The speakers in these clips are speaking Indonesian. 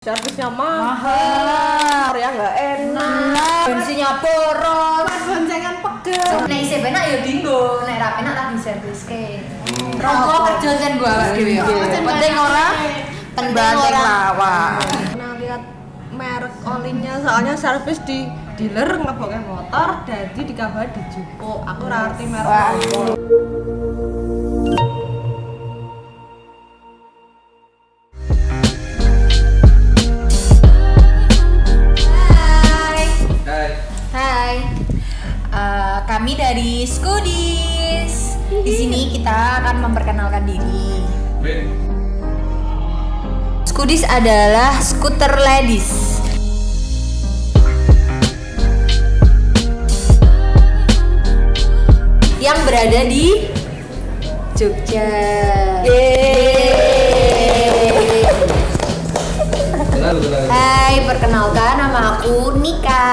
Servisnya mahal, ya nggak enak, bensinnya boros, boncengan pegel. nek isih penak ya dinggo, nek ra penak tak diserviske. Rokok kerja kan gua awak dhewe ya. Penting ora Penting lawa. Nah lihat merek olinya, soalnya servis di dealer ngeboke motor, jadi dikabari dijupuk. Aku ora ngerti merek oli. Hai, kami dari Skudis. Di sini kita akan memperkenalkan diri. Skudis adalah skuter ladies. Yang berada di Jogja. Hai, perkenalkan nama aku Nika.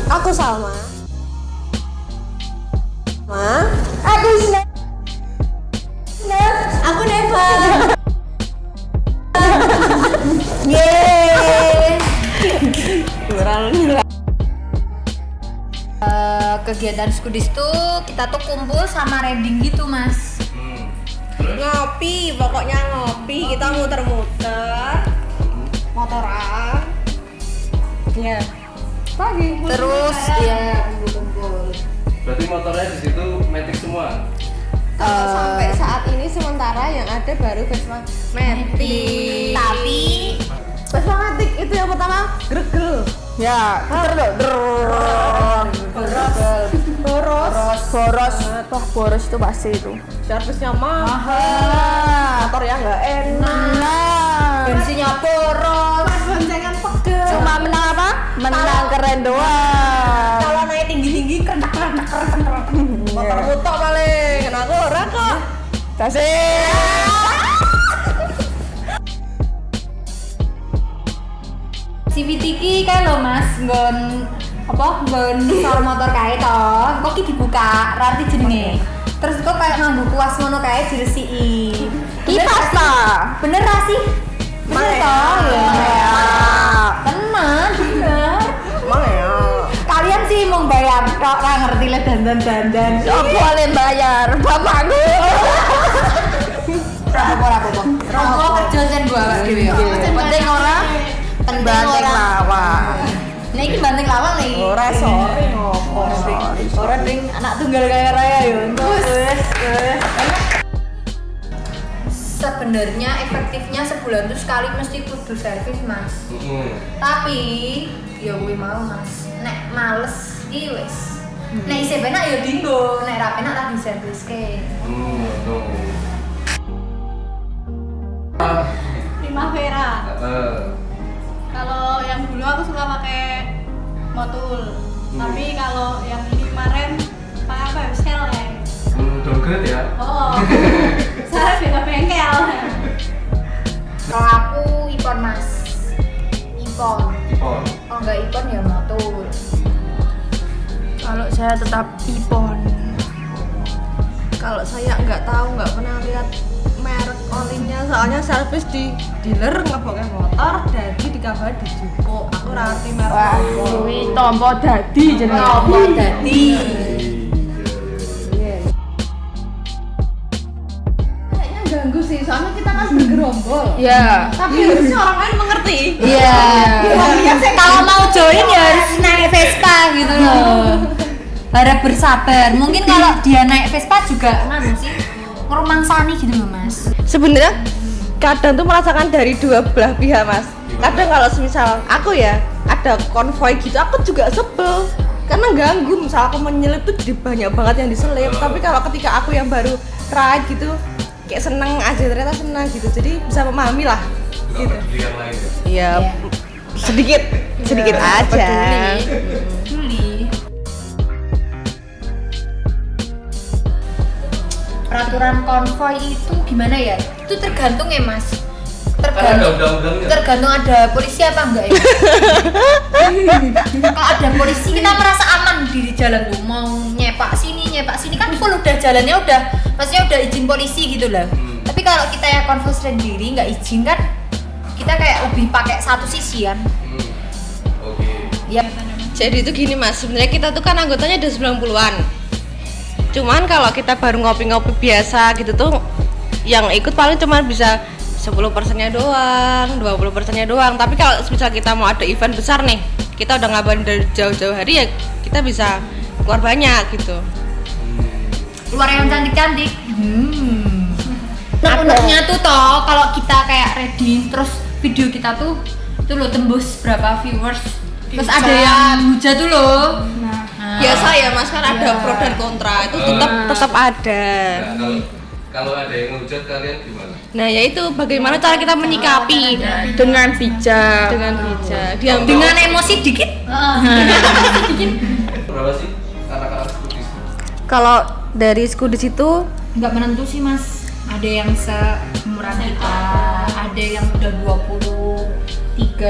Aku Salma. Aku Aku Neva. Yeay. Kegiatan Skudis tuh kita tuh kumpul sama riding gitu, Mas. Ngopi, pokoknya ngopi. Kita muter-muter, motoran. Ya. Pagi. Terus ya kumpul-kumpul. Berarti motornya di situ matic semua. Sampai saat ini sementara yang ada baru Vespa Matic. Tapi Vespa Matic itu yang pertama gregel. Ya, boros. Wah, boros itu pasti itu. Servisnya mahal, motor ya nggak enak, bensinnya boros. boncengan pegel. Cuma menang apa? Menang keren doang. Kalau naik tinggi-tinggi kerentak. Motor mutok paling, aku ora kok. Kasih. CVT ki kan lo Mas, nggon soal motor kae to. Kok ki dibuka, ra arti jenenge. Terus kok kayak nganggo kuas ngono kae diresiki. Kipas ta? Bener ra sih? Bener toh? Ya. Tenan, bener. Emang ya. Kalian sih mau bayar kok ra ngerti le dandan-dandan. Oh, boleh bayar, bapakku. Rapopo. Rokok kerja kan gua awak dhewe ya. Penting ora banteng lawang. Nah iki banteng lawang nih. Ora sore ngopo. Orang ding anak tunggal kaya raya ya. Sebenarnya efektifnya sebulan tuh sekali mesti kudu servis, Mas. Tapi ya kuwi mau, Mas. Nek males iki wis. Nek isih penak ya dinggo, nek ra penak tak diserviske. Primavera. Kalau yang dulu aku suka pakai Motul. Tapi kalau yang ini kemarin pakai apa ya? Shell ya. Downgrade ya. Oh. Saya beda bengkel. Kalau aku Ipon, Mas. Ipon. Kalau enggak Ipon ya Motul. Kalau saya tetap Ipon. Kalau saya nggak tahu, nggak pernah lihat merek olinya, soalnya servis di dealer ngeboke motor, jadi dikabari dijupuk. Aku ora ngerti merek Wah, oli. kuwi tompo dadi jenenge. Apa dadi? Kayaknya ganggu sih, soalnya kita kan bergerombol. Ya. Tapi harusnya orang lain mengerti. Iya. Kalau mau join ya harus naik Vespa gitu loh. Harap bersabar. Mungkin kalau dia naik Vespa juga nganu sih ngerumangsani gitu loh, Mas. Sebenarnya kadang tuh merasakan dari dua belah pihak, Mas. Kadang kalau misal aku ya ada konvoy gitu, aku juga sebel karena ganggu. Misal aku menyelip tuh jadi banyak banget yang diselip. Tapi kalau ketika aku yang baru ride gitu, kayak seneng aja, ternyata senang gitu. Jadi bisa memahami lah. Gitu. Yang lain ya. Iya, Iya. sedikit aja. Peduli. Peraturan konvoy itu gimana ya? Itu tergantung ya, Mas. Kan ada undang-undangnya. Tergantung ada polisi apa enggak ya. Kalau ada polisi kita merasa aman di jalan tuh, mau nyepak sini kan full udah jalannya udah maksudnya udah izin polisi gitu lah. Tapi kalau kita yang konfus sendiri nggak izin kan, kita kayak lebih pakai satu sisian. Oke. Ya. Jadi itu gini Mas, sebenarnya kita tuh kan anggotanya udah 90-an. Cuman kalau kita baru ngopi-ngopi biasa gitu tuh yang ikut paling cuma bisa 10%-nya doang, 20%-nya doang. Tapi kalau misal kita mau ada event besar nih, kita udah ngabarin dari jauh-jauh hari ya kita bisa keluar banyak gitu. Keluar yang cantik-cantik. Unek-uneknya tuh toh kalau kita kayak ready terus video kita tuh loh tembus berapa viewers. Terus ada yang hujat tuh loh. Biasa ya Mas, kan ada pro dan kontra, itu tetap ada. Nah, kalau ada yang ngehujat kalian gimana? Nah, yaitu bagaimana cara kita menyikapi Dengan bijak. Dengan emosi dikit. Berapa sih anak-anak Skudis? Kalau dari Skudis itu Nggak menentu sih Mas. Ada yang seumuran kita, ada yang udah 23,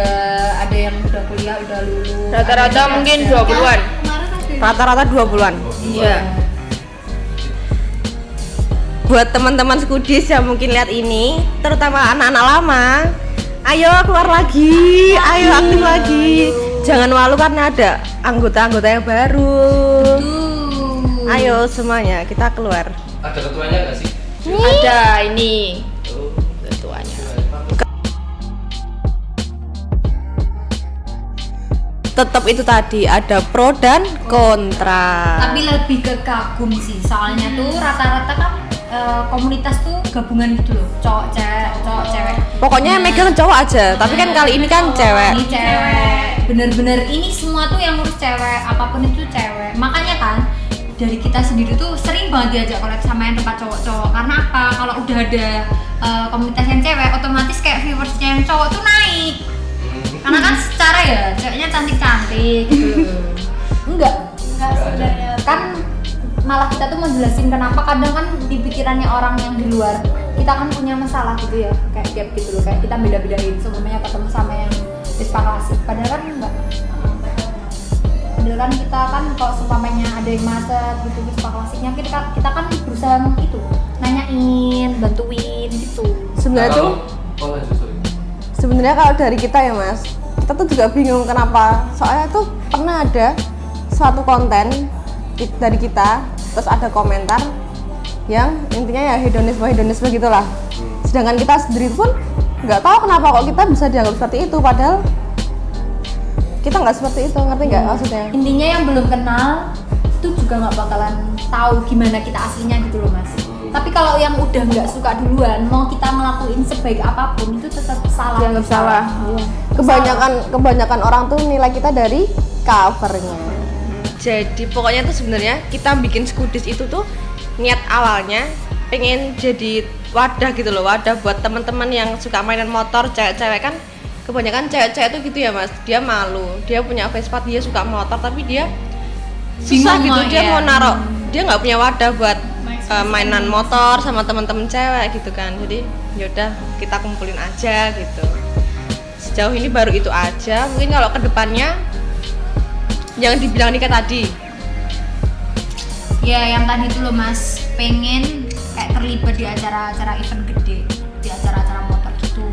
ada yang udah kuliah, udah lulus. Rata-rata mungkin 20-an. rata-rata 20-an. Iya. Buat teman-teman Skudis yang mungkin lihat ini, terutama anak-anak lama, ayo keluar lagi, ayo aktif lagi. Jangan malu karena ada anggota-anggota yang baru. Ayo semuanya kita keluar. Ada ketuanya nggak sih? Ada ini Oh, ketuanya. Tetap itu tadi ada pro dan kontra. Tapi lebih ke kagum sih, soalnya tuh rata-rata kan komunitas tuh gabungan gitu loh, cowok cewek. Pokoknya yang megang cowok aja, tapi kan kali ini kan cewek. Ini cewek, bener-bener ini semua tuh yang ngurus cewek, apapun itu cewek. Makanya kan dari kita sendiri tuh sering banget diajak collab sama yang tempat cowok-cowok. Karena apa? Kalau udah ada komunitas yang cewek, otomatis kayak viewersnya yang cowok tuh naik. Karena kan secara ya ceweknya cantik-cantik gitu. Enggak sebenarnya kan malah kita tuh menjelasin kenapa kadang kan di pikirannya orang yang di luar kita kan punya masalah gitu ya, kayak gap gitu loh, kayak kita beda-bedain semuanya ketemu sama yang disepakasi, padahal kan enggak. Padahal kan kita kan kalau seumpamanya ada yang macet gitu disepakasinya, kita kan berusaha itu nanyain, bantuin gitu. Sebenarnya tuh sebenarnya kalau dari kita ya Mas, kita tuh juga bingung kenapa. Soalnya tuh pernah ada suatu konten dari kita, terus ada komentar yang intinya ya hedonisme gitulah. Sedangkan kita sendiri pun nggak tahu kenapa kok kita bisa dianggap seperti itu, padahal kita nggak seperti itu, ngerti nggak maksudnya? Intinya yang belum kenal itu juga nggak bakalan tahu gimana kita aslinya gitu loh Mas. Tapi kalau yang udah nggak suka duluan, mau kita ngelakuin sebaik apapun itu tetap salah. Dianggap salah. Kebanyakan orang tuh nilai kita dari covernya. Jadi pokoknya tuh sebenarnya kita bikin Skudis itu tuh niat awalnya pengen jadi wadah gitu loh, wadah buat teman-teman yang suka mainan motor, cewek-cewek kan kebanyakan cewek-cewek tuh gitu ya Mas, dia malu, dia punya Vespa, dia suka motor tapi dia susah bingung gitu, dia ya. mau naruh, dia nggak punya wadah buat mainan motor sama teman-teman cewek gitu kan. Jadi yaudah kita kumpulin aja gitu. Sejauh ini baru itu aja, mungkin kalau kedepannya yang dibilang Nika tadi Ya yang tadi tuh loh Mas, pengen kayak terlibat di acara-acara event gede, di acara-acara motor gitu.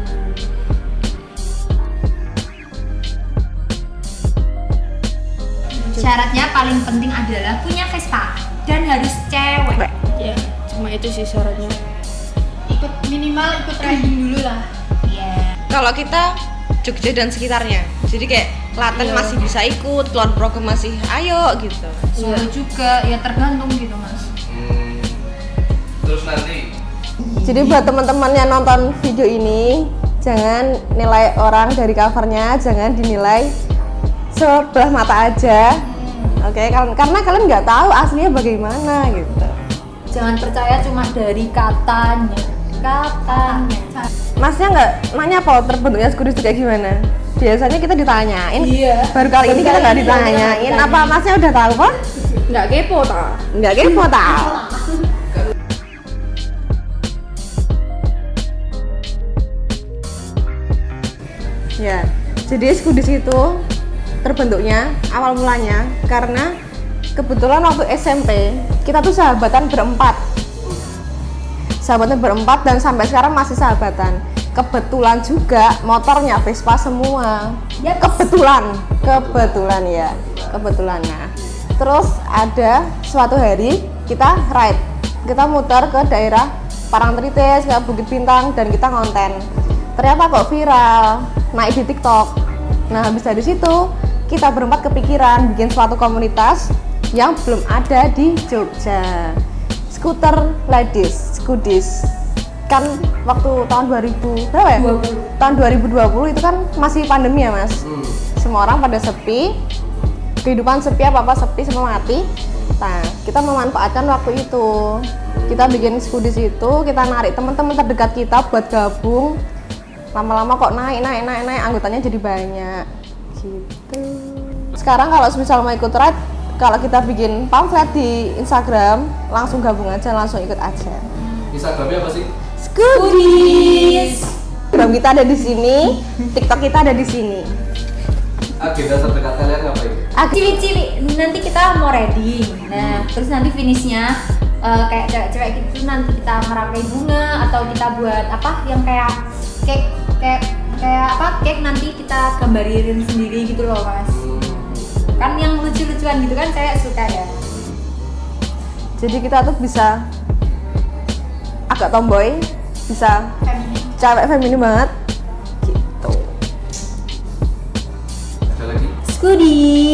Syaratnya paling penting adalah punya Vespa dan harus cewek. Ya, cuma itu sih syaratnya. minimal ikut riding dulu lah. Iya. kalau kita Jogja dan sekitarnya, jadi kayak Klaten masih bisa ikut, Kulon Progo masih ayo gitu. Solo juga ya tergantung gitu Mas. Terus nanti Jadi buat teman-teman yang nonton video ini, jangan nilai orang dari covernya, jangan dinilai sebelah mata aja. Oke, karena kalian nggak tahu aslinya bagaimana gitu. Jangan percaya cuma dari katanya. Masnya nggak nanya apa terbentuknya Skudis itu kayak gimana? Biasanya kita ditanyain. Iya. Baru kali ini kita nggak ditanyain. Apa Masnya udah tahu kok? Nggak kepo tak? Nggak kepo tahu. Ya, jadi Skudis itu terbentuknya awal mulanya karena kebetulan waktu SMP kita tuh sahabatan berempat. sahabatnya berempat dan sampai sekarang masih sahabatan. Kebetulan juga motornya Vespa semua. Ya, Kebetulan ya. Kebetulan. Nah, terus ada suatu hari kita ride. Kita muter ke daerah Parangtritis, ke Bukit Bintang dan kita konten. Ternyata kok viral, naik di TikTok. Nah, habis dari situ kita berempat kepikiran bikin suatu komunitas yang belum ada di Jogja. Skuter ladies, Skudis. Kan waktu tahun 2000 berapa ya? 20. Tahun 2020 itu kan masih pandemi ya, Mas. Semua orang pada sepi. Kehidupan sepi, apa-apa sepi, semua mati. Nah, kita memanfaatkan waktu itu. Kita bikin Skudis itu, kita narik teman-teman terdekat kita buat gabung. Lama-lama kok naik, anggotanya jadi banyak. Gitu. Sekarang kalau misal mau ikut ride, kalau kita bikin pamflet di Instagram, langsung gabung aja, langsung ikut aja. Instagramnya apa sih? Skudis. Instagram kita ada di sini, TikTok kita ada di sini. Agenda terdekat kalian ngapain? Cili-cili, nanti kita mau reading. Nah, terus nanti finishnya kayak cewek-cewek gitu nanti kita merangkai bunga atau kita buat apa yang kayak cake nanti kita gambarin sendiri gitu loh, Mas. Kan yang lucu-lucuan gitu kan saya suka ya. Jadi kita tuh bisa agak tomboy, bisa cewek feminim banget gitu. Ada lagi? Skudi.